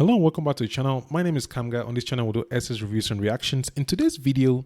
Hello and welcome back to the channel. My name is Kamga. On this channel we'll do essays, reviews and reactions. And today's video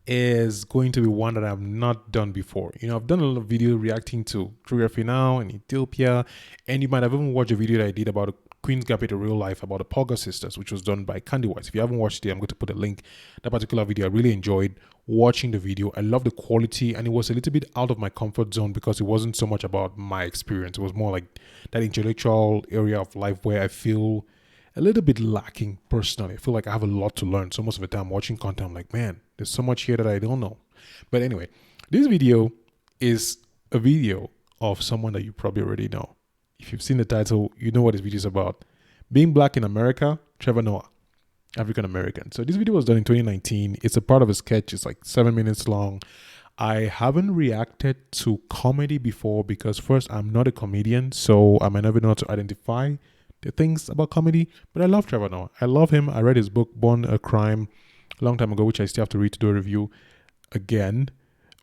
is going to be one that I've not done before. I've done a lot of video reacting to Geography Now in Ethiopia, and you might have even watched a video that I did about Queen's Gambit in real life about the Polga sisters, which was done by Candy Wise. If you haven't watched it, I'm going to put a link. That particular video, I really enjoyed watching the video. I love the quality, and it was a little bit out of my comfort zone because it wasn't so much about my experience. It was more like that intellectual area of life where I feel a little bit lacking personally. I feel like I have a lot to learn. So most of the time watching content, I'm like, man, there's so much here that I don't know. But anyway, this video is a video of someone that you probably already know. If you've seen the title, you know what this video is about. Being Black in America, Trevor Noah, African American. So this video was done in 2019. It's a part of a sketch. It's like 7 minutes long. I haven't reacted to comedy before because first, I'm not a comedian, so I might never know how to identify the things about comedy, but I love Trevor Noah. I love him. I read his book, Born a Crime, a long time ago, which I still have to read to do a review again.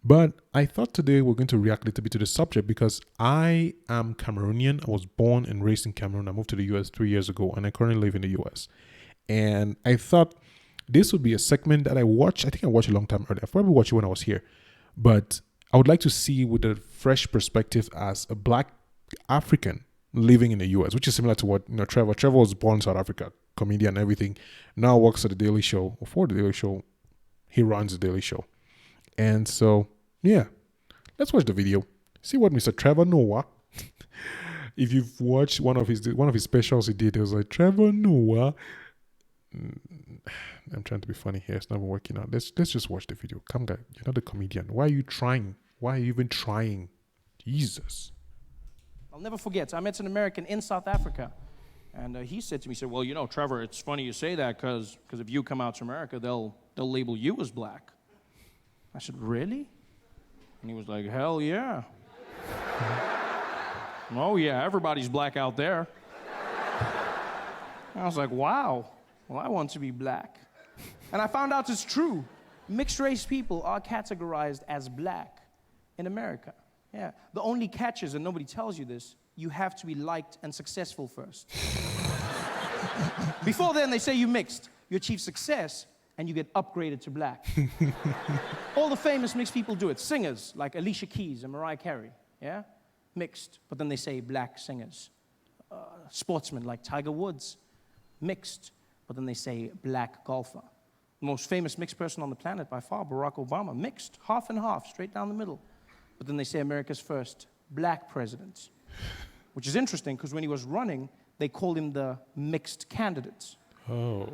But I thought today we're going to react a little bit to the subject because I am Cameroonian. I was born and raised in Cameroon. I moved to the US 3 years ago, and I currently live in the US. And I thought this would be a segment that I watched. I think I watched a long time earlier. I probably watched it when I was here. But I would like to see with a fresh perspective as a Black African living in the US, which is similar to what Trevor was born in South Africa, comedian and everything, now works at the Daily Show, or for the Daily Show. He runs the Daily Show. And so yeah, let's watch the video, see what Mr. Trevor Noah if you've watched one of his specials he did, it was like, Trevor Noah, I'm trying to be funny here, it's not even working out. Let's just watch the video. Come guy, you're not a comedian. Why are you trying? Why are you even trying? Jesus. I'll never forget, I met an American in South Africa, and he said to me, well, Trevor, it's funny you say that because if you come out to America, they'll label you as Black. I said, really? And he was like, hell yeah. Oh yeah, everybody's Black out there. I was like, wow, well, I want to be Black. And I found out it's true. Mixed race people are categorized as Black in America. Yeah, the only catch is, and nobody tells you this, you have to be liked and successful first. Before then, they say you mixed. You achieve success, and you get upgraded to Black. All the famous mixed people do it. Singers, like Alicia Keys and Mariah Carey, yeah? Mixed, but then they say Black singers. Sportsmen, like Tiger Woods, mixed, but then they say Black golfer. The most famous mixed person on the planet by far, Barack Obama, mixed, half and half, straight down the middle. But then they say America's first Black president, which is interesting because when he was running, they called him the mixed candidate. Oh.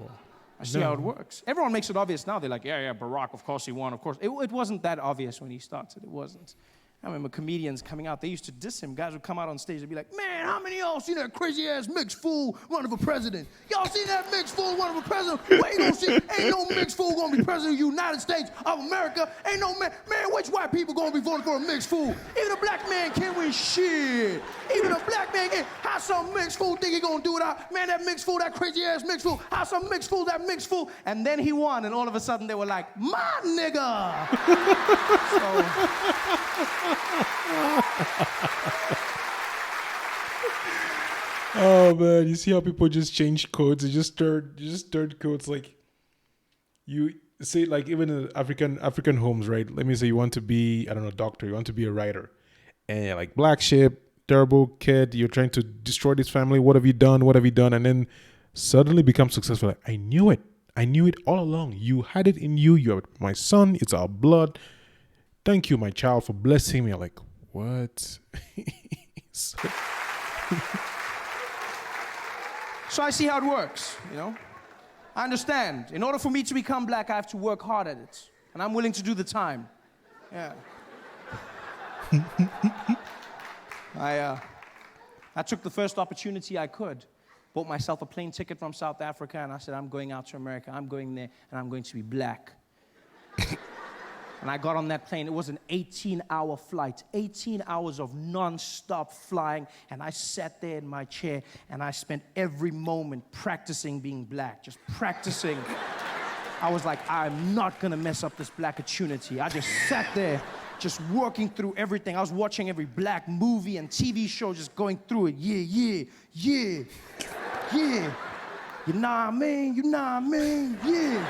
I see how it works. Everyone makes it obvious now. They're like, yeah, Barack, of course he won, of course. It wasn't that obvious when he started. It wasn't. I remember comedians coming out. They used to diss him. Guys would come out on stage and be like, man, how many of y'all seen that crazy-ass mixed fool running for president? Y'all seen that mixed fool running for president? Wait, don't see. Ain't no mixed fool gonna be president of the United States of America. Ain't no man, which white people gonna be voting for a mixed fool? Even a Black man can't win shit. Even a Black man can't. How some mixed fool think he gonna do it out? Man, that mixed fool, that crazy-ass mixed fool. How some mixed fool, that mixed fool? And then he won, and all of a sudden they were like, my nigga. Oh man, you see how people just change codes? They just start codes. Like you say, like even in African homes, right? Let me say you want to be, I don't know, a doctor, you want to be a writer, and you're like, black sheep, terrible kid, you're trying to destroy this family, what have you done? And then suddenly become successful. Like, I knew it all along. You had it in you. You're my son, it's our blood. Thank you, my child, for blessing me. I'm like, what? So I see how it works, I understand. In order for me to become Black, I have to work hard at it. And I'm willing to do the time. Yeah. I took the first opportunity I could. Bought myself a plane ticket from South Africa, and I said, I'm going out to America. I'm going there, and I'm going to be Black. And I got on that plane. It was an 18-hour flight, 18 hours of non-stop flying. And I sat there in my chair, and I spent every moment practicing being Black, just practicing. I was like, I'm not going to mess up this Black opportunity. I just sat there, just working through everything. I was watching every Black movie and TV show, just going through it. Yeah. You know what I mean? You know what I mean? Yeah.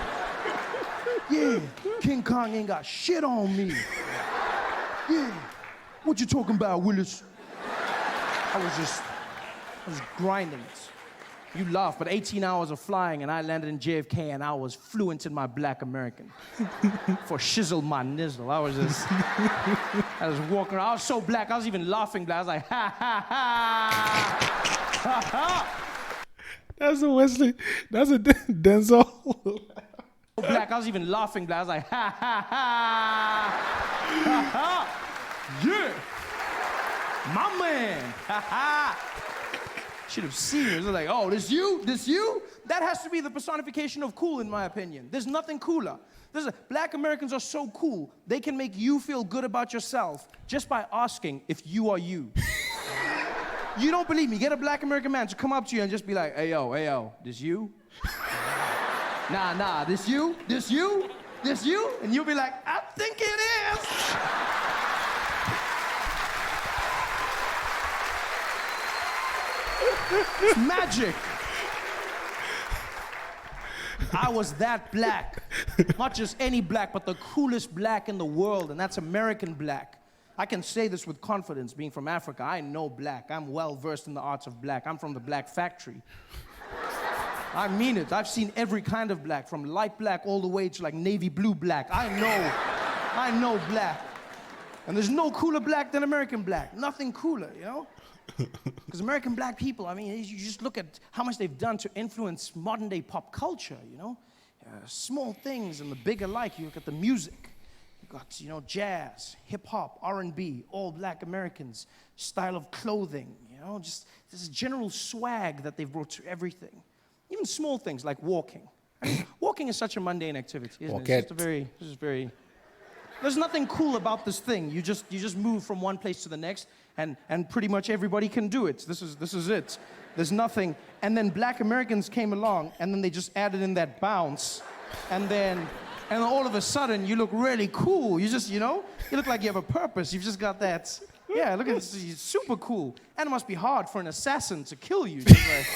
Yeah. King Kong ain't got shit on me. Yeah. What you talking about, Willis? I was grinding it. You laugh, but 18 hours of flying and I landed in JFK and I was fluent in my black American. For shizzle my nizzle. I was walking around. I was so black, I was even laughing black. I was like, ha, ha, ha. Ha, ha. That's a Wesley. That's a Denzel. Black, I was even laughing black. I was like, ha, ha, ha. Ha, ha. Yeah. My man. Ha, ha. Should have seen it. It was like, oh, this you? This you? That has to be the personification of cool, in my opinion. There's nothing cooler. Black Americans are so cool, they can make you feel good about yourself just by asking if you are you. You don't believe me? Get a black American man to come up to you and just be like, hey, yo, this you? Nah, this you? This you? This you? And you'll be like, I think it is. It's magic. I was that black. Not just any black, but the coolest black in the world, and that's American black. I can say this with confidence, being from Africa. I know black. I'm well versed in the arts of black. I'm from the black factory. I mean it. I've seen every kind of black, from light black all the way to like navy blue black. I know black. And there's no cooler black than American black. Nothing cooler, you know? Because American black people, I mean, you just look at how much they've done to influence modern day pop culture, you know? Small things and the big alike. You look at the music. You got, you know, jazz, hip hop, R&B, all black Americans, style of clothing, you know? Just this general swag that they've brought to everything. Even small things like walking. I mean, walking is such a mundane activity, isn't it? It's just very. There's nothing cool about this thing. You just move from one place to the next, and pretty much everybody can do it. This is it. There's nothing. And then black Americans came along, and then they just added in that bounce, and then all of a sudden you look really cool. You just, you know, you look like you have a purpose. You've just got that. Yeah, look at this. It's super cool. And it must be hard for an assassin to kill you. Just like,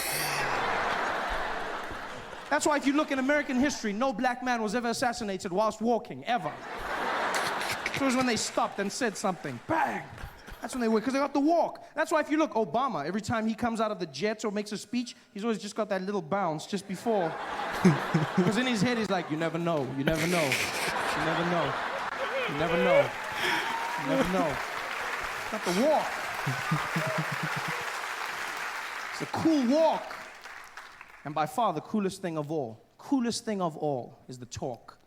that's why if you look in American history, no black man was ever assassinated whilst walking, ever. It was when they stopped and said something. Bang! That's when they were, because they got to walk. That's why if you look, Obama, every time he comes out of the jet or makes a speech, he's always just got that little bounce just before. Because in his head, he's like, you never know, you never know, you never know, you never know, you never know. Got to walk. It's a cool walk. And by far, the coolest thing of all is the talk.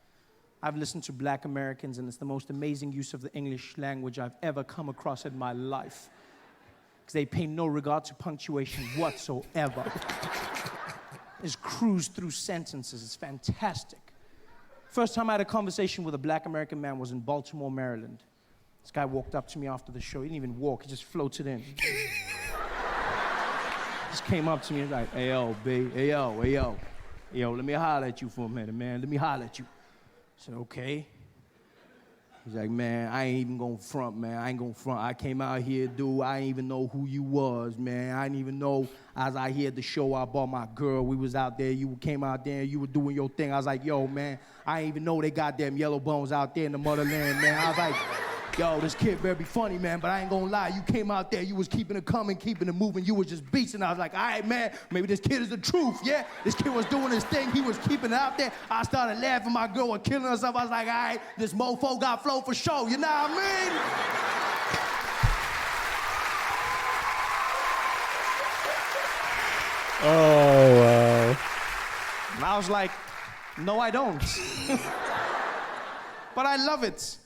I've listened to black Americans, and it's the most amazing use of the English language I've ever come across in my life. Because they pay no regard to punctuation whatsoever. Just cruise through sentences. It's fantastic. First time I had a conversation with a black American man was in Baltimore, Maryland. This guy walked up to me after the show. He didn't even walk. He just floated in. Just came up to me and was like, hey, yo, B, hey, yo, hey, yo. Hey, yo, let me holler at you for a minute, man. Let me holler at you. I said, okay. He's like, man, I ain't even gonna front, man. I ain't gonna front. I came out here, dude. I didn't even know who you was, man. I didn't even know. I was out here at the show. I bought my girl. We was out there. You came out there. You were doing your thing. I was like, yo, man, I didn't even know they got them yellow bones out there in the motherland, man. I was like, yo, this kid better be funny, man, but I ain't gonna lie. You came out there, you was keeping it coming, keeping it moving. You was just beasting. I was like, all right, man, maybe this kid is the truth, yeah? This kid was doing his thing. He was keeping it out there. I started laughing. My girl was killing herself. I was like, all right, this mofo got flow for show. You know what I mean? Oh, wow. And I was like, no, I don't. But I love it.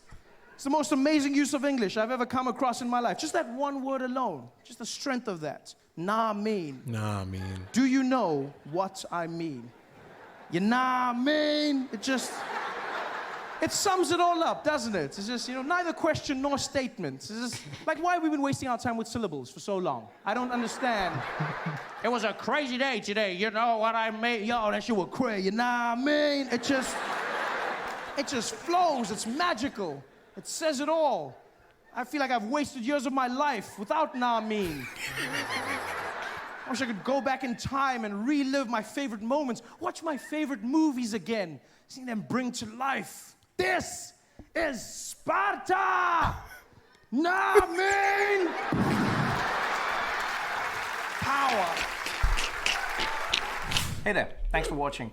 It's the most amazing use of English I've ever come across in my life. Just that one word alone. Just the strength of that. Nah, mean. Nah, mean. Do you know what I mean? You nah, mean. It sums it all up, doesn't it? It's just, you know, neither question nor statement. It's just, like, why have we been wasting our time with syllables for so long? I don't understand. It was a crazy day today. You know what I mean? Yo, that shit was crazy. You nah, mean. It just flows. It's magical. It says it all. I feel like I've wasted years of my life without nah mean. I wish I could go back in time and relive my favorite moments, watch my favorite movies again, see them bring to life. This is Sparta! Nah, man! Power. Hey there, thanks for watching.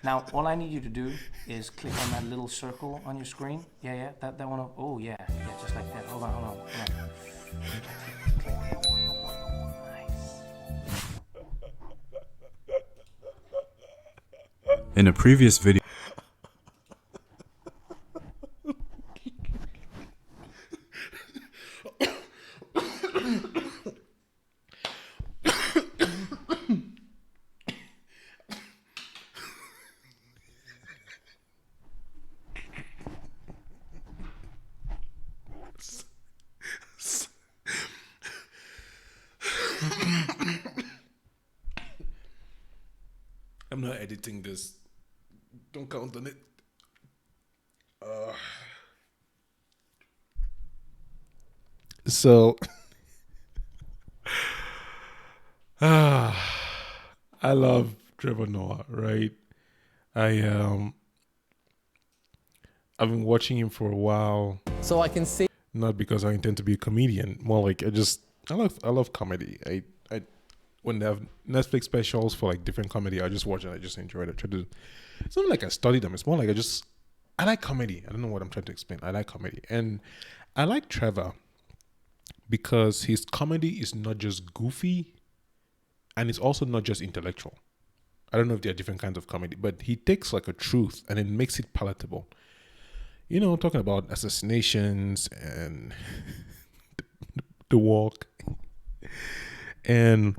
Now, all I need you to do is click on that little circle on your screen. Yeah, that one. Oh, yeah, just like that. Hold on. In a previous video, I'm not editing this. Don't count on it. So, I love Trevor Noah, right? I've been watching him for a while. So I can see. Not because I intend to be a comedian. More like I love comedy. I when they have Netflix specials for like different comedy, I just watch it. I just enjoy it. It's not like I study them. It's more like I like comedy. I don't know what I'm trying to explain. I like comedy, and I like Trevor because his comedy is not just goofy, and it's also not just intellectual. I don't know if there are different kinds of comedy, but he takes like a truth and then makes it palatable. You know, talking about assassinations and the walk. And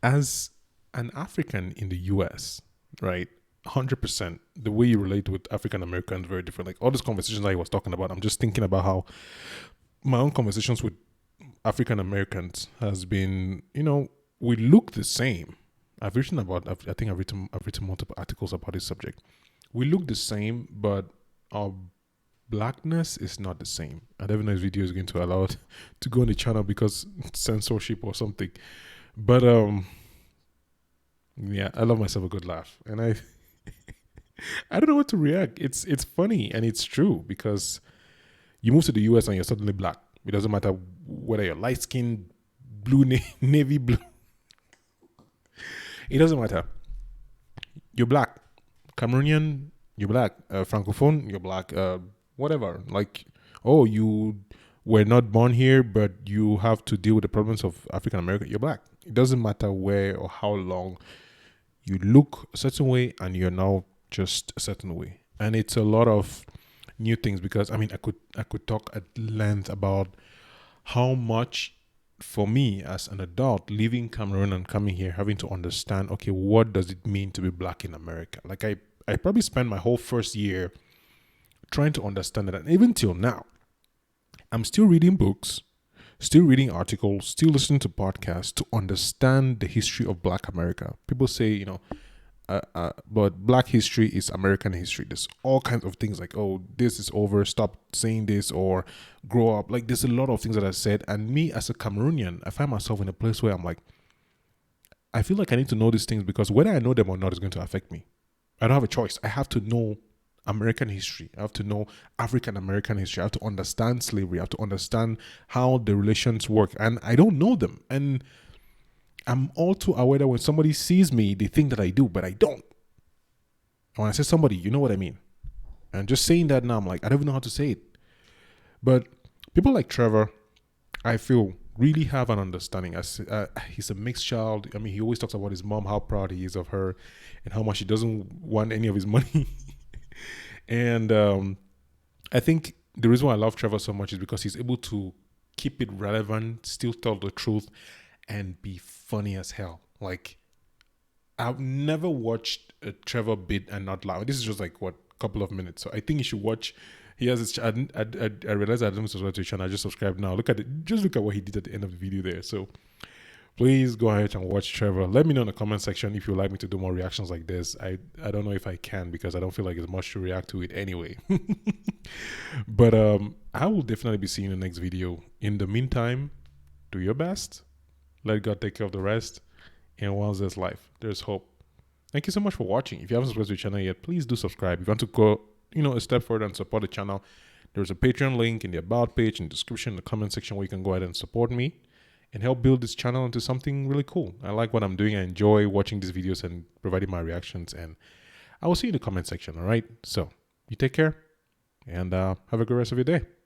as an African in the US, right, 100%, the way you relate with African Americans very different. Like all these conversations I was talking about, I'm just thinking about how my own conversations with African Americans has been, you know, we look the same. I think I've written multiple articles about this subject. We look the same, but our blackness is not the same. I don't even know if video is going to allow it to go on the channel because censorship or something. But yeah, I love myself a good laugh, and I I don't know what to react. It's funny and it's true because you move to the US and you're suddenly black. It doesn't matter whether you're light skinned, blue, navy blue. It doesn't matter. You're black, Cameroonian. You're black, Francophone. You're black. Whatever. Like, oh, you were not born here, but you have to deal with the problems of African American. You're black. It doesn't matter where or how long you look a certain way, and you're now just a certain way. And it's a lot of new things because I mean, I could talk at length about how much for me as an adult leaving Cameroon and coming here, having to understand, okay, what does it mean to be black in America? Like I probably spent my whole first year trying to understand it. And even till now, I'm still reading books, still reading articles, still listening to podcasts to understand the history of black America. People say, you know, but black history is American history. There's all kinds of things like, oh, this is over, stop saying this, or grow up. Like there's a lot of things that I said. And me as a Cameroonian, I find myself in a place where I'm like, I feel like I need to know these things because whether I know them or not is going to affect me. I don't have a choice. I have to know American history. I have to know African American history. I have to understand slavery. I have to understand how the relations work. And I don't know them. And I'm all too aware that when somebody sees me, they think that I do, but I don't. And when I say somebody, you know what I mean. And just saying that now, I'm like, I don't even know how to say it. But people like Trevor, I feel, really have an understanding. As he's a mixed child. I mean, he always talks about his mom, how proud he is of her, and how much he doesn't want any of his money. And I think the reason why I love Trevor so much is because he's able to keep it relevant, still tell the truth, and be funny as hell. Like, I've never watched a Trevor bit and not laugh. This is just like, what, couple of minutes. So I think you should watch. He has his, I realized I didn't subscribe to his channel. I just subscribed now. Look at it. Just look at what he did at the end of the video there. So please go ahead and watch Trevor. Let me know in the comment section if you'd like me to do more reactions like this. I don't know if I can because I don't feel like there's much to react to it anyway. But I will definitely be seeing you in the next video. In the meantime, do your best Let God take care of the rest. And once there's life, there's hope. Thank you so much for watching. If you haven't subscribed to the channel yet, please do subscribe. If you want to go, a step further and support the channel, there's a Patreon link in the about page, in the description, in the comment section, where you can go ahead and support me and help build this channel into something really cool. I like what I'm doing. I enjoy watching these videos and providing my reactions. And I will see you in the comment section. All right. So you take care and have a good rest of your day.